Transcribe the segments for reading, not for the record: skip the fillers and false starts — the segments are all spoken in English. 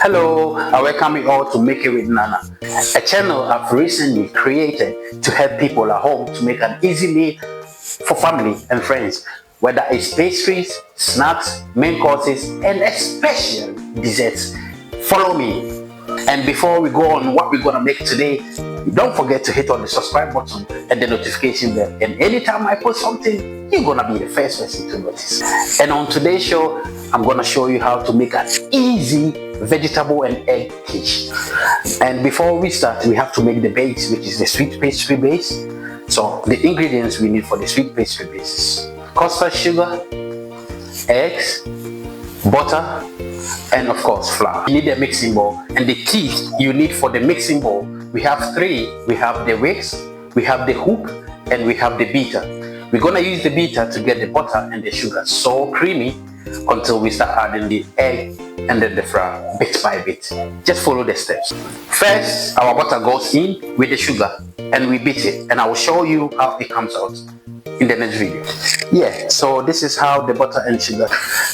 Hello, I welcome you all to Make It with Nana, a channel I've recently created to help people at home to make an easy meal for family and friends, whether it's pastries, snacks, main courses, and especially desserts. Follow me. And before we go on what we're gonna make today, don't forget to hit on the subscribe button and the notification bell. And anytime I post something, you're gonna be the first person to notice. And on today's show, I'm gonna show you how to make an easy vegetable and egg quiche. And before we start, we have to make the base, which is the sweet pastry base. So the ingredients we need for the sweet pastry base is custard sugar, eggs, butter, and of course flour. You need a mixing bowl, and the teeth you need for the mixing bowl, we have three. We have the whisk, we have the hoop, and we have the beater. We're gonna use the beater to get the butter and the sugar so creamy until we start adding the egg and then the flour bit by bit. Just follow the steps. First, our butter goes in with the sugar and we beat it, and I will show you how it comes out in the next video. Yeah, so this is how the butter and sugar.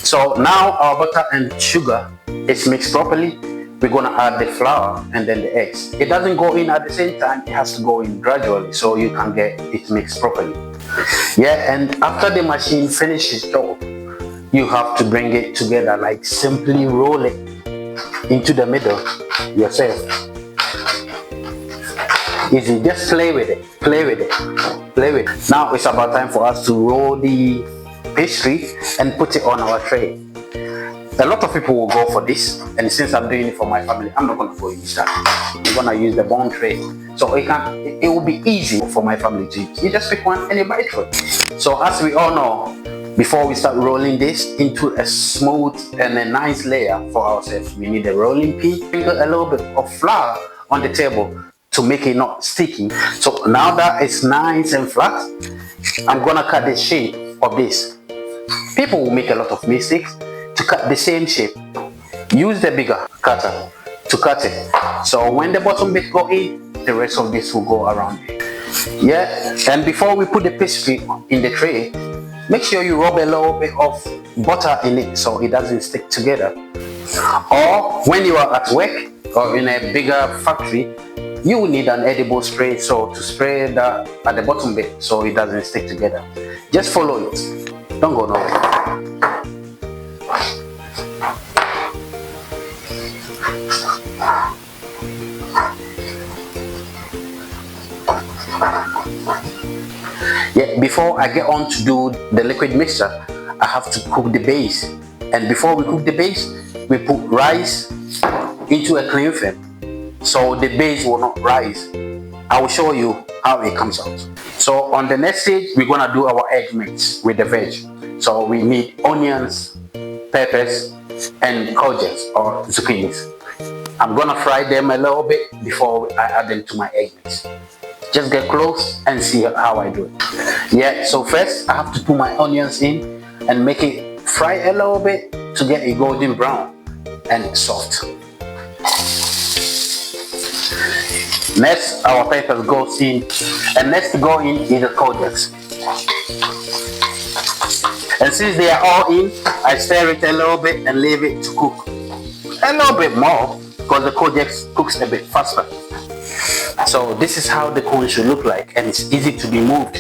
So now our butter and sugar is mixed properly. We're gonna add the flour and then the eggs. It doesn't go in at the same time, it has to go in gradually so you can get it mixed properly. Yeah, and after the machine finishes job, you have to bring it together, like simply roll it into the middle yourself. Easy, just play with it, play with it, play with it. Now it's about time for us to roll the pastry and put it on our tray. A lot of people will go for this, and since I'm doing it for my family, I'm not going to go use that. I'm going to use the bone tray, so it will be easy for my family to use. You just pick one and you bite through it. So as we all know, before we start rolling this into a smooth and a nice layer for ourselves, we need a rolling pin. Sprinkle a little bit of flour on the table to make it not sticky. So now that it's nice and flat, I'm gonna cut the shape of this. People will make a lot of mistakes to cut the same shape. Use the bigger cutter to cut it. So when the bottom bit go in, the rest of this will go around it. Yeah, and before we put the pastry in the tray, make sure you rub a little bit of butter in it so it doesn't stick together. Or when you are at work or in a bigger factory, you will need an edible spray, so to spray that at the bottom bit so it doesn't stick together. Just follow it, don't go nowhere. Yeah, before I get on to do the liquid mixture, I have to cook the base. And before we cook the base, we put rice into a cling film so the base will not rise. I will show you how it comes out. So on the next stage, we're gonna do our egg mix with the veg. So we need onions, peppers, and courgettes or zucchinis. I'm gonna fry them a little bit before I add them to my egg mix. Just get close and see how I do it. Yeah, so first I have to put my onions in and make it fry a little bit to get a golden brown and soft. Next, our peppers goes in, and next to go in is the courgettes. And since they are all in, I stir it a little bit and leave it to cook a little bit more because the courgettes cooks a bit faster. So this is how the cone should look like, and it's easy to be moved,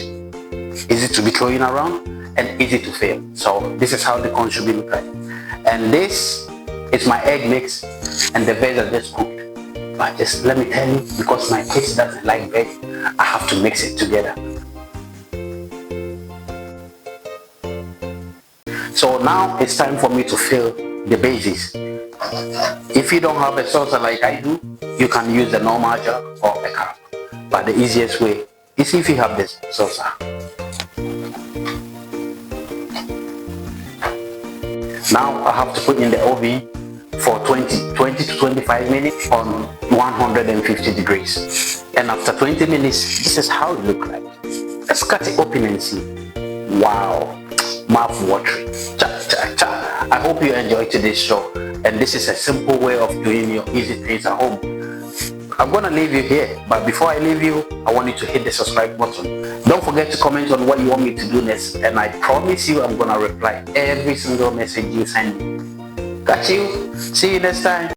easy to be throwing around, and easy to fail. So this is how the cone should be look like. And this is my egg mix, and the veg are just cooked. But just let me tell you, because my kids doesn't like veg, I have to mix it together. So now it's time for me to fill the bases. If you don't have a saucer like I do, you can use the normal jug or a cup. But the easiest way is if you have this saucer. Now I have to put in the oven for 20 to 25 minutes on 150 degrees. And after 20 minutes, this is how it looks like. Let's cut it open and see. Wow, mouth watering. Cha, cha, cha. I hope you enjoyed today's show. And this is a simple way of doing your easy things at home. I'm gonna leave you here, but before I leave you, I want you to hit the subscribe button. Don't forget to comment on what you want me to do next, and I promise you I'm gonna reply every single message you send me. Got you? See you next time.